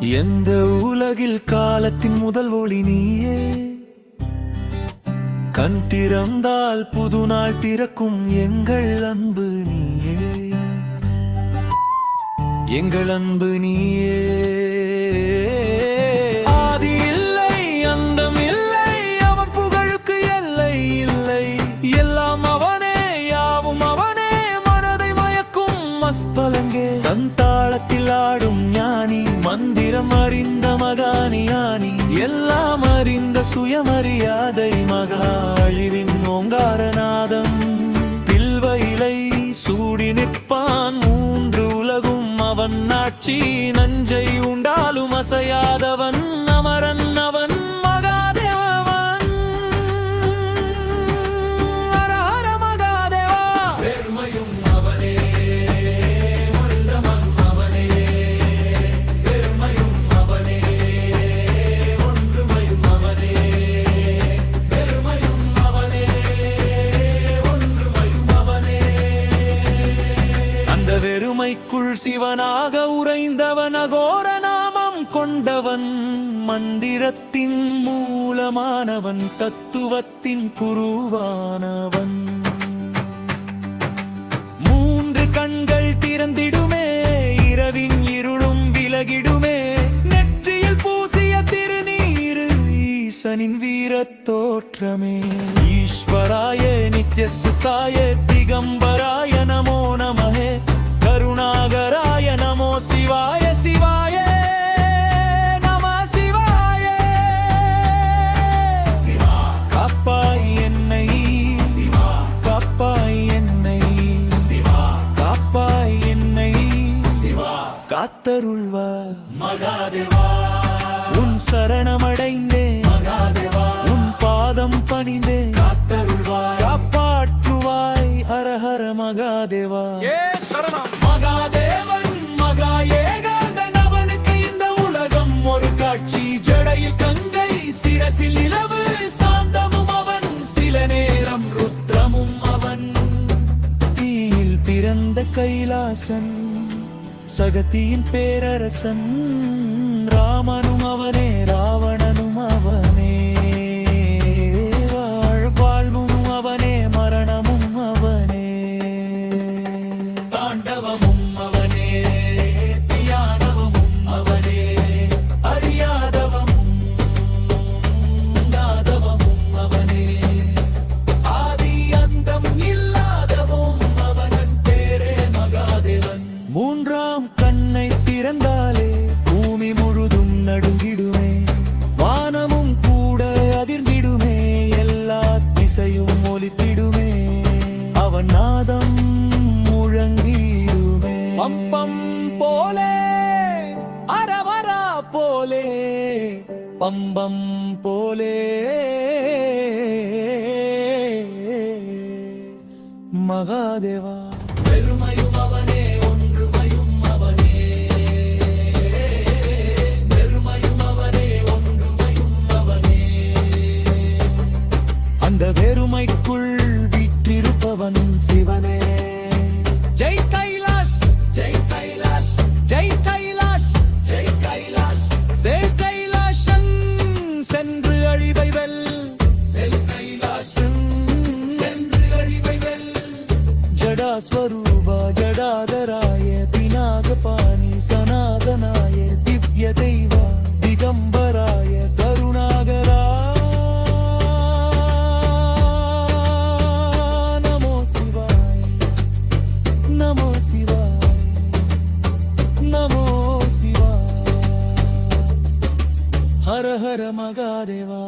எந்த உலகில் காலத்தின் முதல் ஒளி நீயே. கண் திறந்தால் புது நாள் பிறக்கும் எங்கள் அன்பு நீயே, எங்கள் அன்பு நீயே. ஆதி இல்லை அந்தம் இல்லை, அவன் புகழுக்கு எல்லை இல்லை. எல்லாம் அவனே யாவும் அவனே, மனதை மயக்கும் மஸ்தலங்கே. தன் தாளத்தில் ஆடும் ஞானி, மந்திரம் அறிந்த மகானியானி, எல்லாம் அறிந்த சுயமரியாதை மகா அழிவின் ஓங்காரநாதம். பில்வ இலை சூடி நிற்பான் மூன்று உலகும் அவன் ஆட்சி. நஞ்சை உண்டாலும் அசையாதவன் அமரன் அவன் மகாதேவன். ஹர ஹர மகாதேவா. பெருமையும் அவனே, வல்லவன் அவனே. பெருமையும் அவனே, ஒன்றுமையும் அவனே. பெருமையும் அவனே, ஒன்றுமையும் அவனே. அந்த வெறுமைக்குள் சிவனாக உறைந்தவன், அகோர நாமம் கொண்டவன், மந்திரத்தின் மூலமானவன், தத்துவத்தின் குருவானவன். மூன்று கண்கள் திறந்திடுமே, இரவின் இருளும் விலகிடுமே. நெற்றியில் பூசிய திருநீரு ஈசனின் வீரத் தோற்றமே. ஈஸ்வராய நித்யசுதாய திகம்பராய நமோ நமஹே. கருணாகராய நமோ சிவாய சிவாய நம சிவாய. சிவா காப்பாய் என்னை, சிவா காப்பாய் என்னை, சிவா காப்பாய் என்னை, சிவா காத்தருள்வார் மகாதேவா. உன் சரணமடைந்தேன் மகாதேவா, உன் பாதம் பணிந்தேன். காத்தருள்வாய் காப்பாற்றுவாய், ஹர ஹர மகாதேவா. மகாதேவன் மகா ஏகாந்தன், அவனுக்கு இந்த உலகம் ஒரு காட்சி. ஜடையில் கங்கை, சிரசில் நிலவு, சாந்தமும் அவன், சில நேரம் ருத்ரமும் அவன். தீயில் பிறந்த கைலாசன், சகத்தியின் பேரரசன். ராமனும் அவனே, ராவணனும் அவனே. வாழ்வும் அவனே, மரணமும் அவனே. தாண்டவமும் அவனே, தியானவமும் அவனே. அறியாதவமும் யாதவமும் அவனே. ஆதி அந்தம் இல்லாதவும் அவனன் பேரே மகாதேவன். மூன்றாம் கண்ணை திறந்தாலே பூமி முழுதும் நடுங்கிடுமே. வானமும் கூட அதிர்ந்திடுமே, எல்லா திசையும் ஒலித்திடுமே. அவன் நாதம் முழங்கிடுமே. பம்பம் போலே அரவரா போலே, பம்பம் போலே மகாதேவா. பெருமையும் அவனே, ஒன்றுமையும் அவனே. பெருமையும் அவனே, ஒன்றுமையும் அவனே. அந்த வெறுமைக்குள் வீற்றிருப்பவன் சிவனே. ஜெய் கைலாஷ், ஜெய் கைலாஷ், ஜெய் கைலாஷ், ஜெய் கைலாஷ். செல் கைலாஷன் சென்று அழிவை வெல், செல் கைலாஷன் சென்று அழிவை வெல். ஜடாஸ்வரூபா ஜடாதராய பினாகபாணி சனாதனாய திவ்ய தெய்வா திகம்பராய கருணாகரா. நமோ சிவாய, நமோ சிவாய, நமோ சிவாய. ஹர ஹர மகாதேவா.